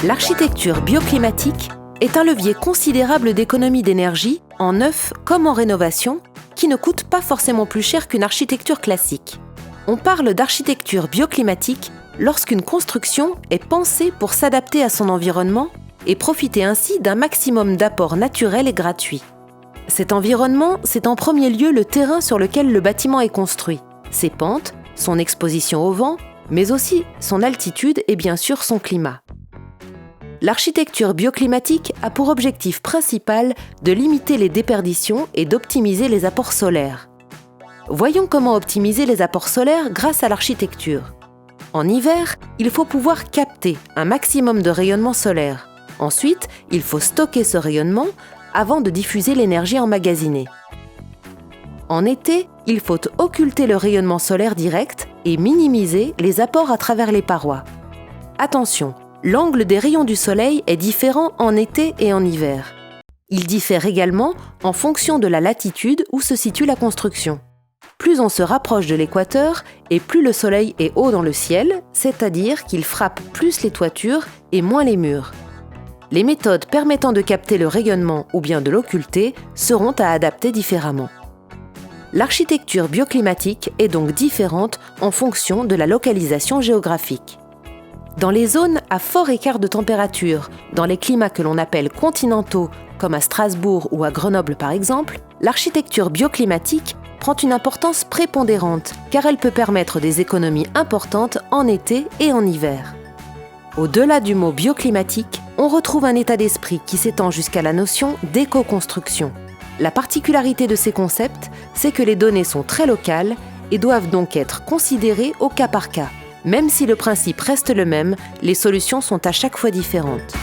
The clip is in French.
L'architecture bioclimatique est un levier considérable d'économie d'énergie, en neuf comme en rénovation, qui ne coûte pas forcément plus cher qu'une architecture classique. On parle d'architecture bioclimatique lorsqu'une construction est pensée pour s'adapter à son environnement et profiter ainsi d'un maximum d'apports naturels et gratuits. Cet environnement, c'est en premier lieu le terrain sur lequel le bâtiment est construit, ses pentes, son exposition au vent, mais aussi son altitude et bien sûr son climat. L'architecture bioclimatique a pour objectif principal de limiter les déperditions et d'optimiser les apports solaires. Voyons comment optimiser les apports solaires grâce à l'architecture. En hiver, il faut pouvoir capter un maximum de rayonnement solaire. Ensuite, il faut stocker ce rayonnement avant de diffuser l'énergie emmagasinée. En été, il faut occulter le rayonnement solaire direct et minimiser les apports à travers les parois. Attention, l'angle des rayons du soleil est différent en été et en hiver. Il diffère également en fonction de la latitude où se situe la construction. Plus on se rapproche de l'équateur et plus le soleil est haut dans le ciel, c'est-à-dire qu'il frappe plus les toitures et moins les murs. Les méthodes permettant de capter le rayonnement ou bien de l'occulter seront à adapter différemment. L'architecture bioclimatique est donc différente en fonction de la localisation géographique. Dans les zones à fort écart de température, dans les climats que l'on appelle continentaux, comme à Strasbourg ou à Grenoble par exemple, l'architecture bioclimatique prend une importance prépondérante car elle peut permettre des économies importantes en été et en hiver. Au-delà du mot bioclimatique, on retrouve un état d'esprit qui s'étend jusqu'à la notion d'éco-construction. La particularité de ces concepts, c'est que les données sont très locales et doivent donc être considérées au cas par cas. Même si le principe reste le même, les solutions sont à chaque fois différentes.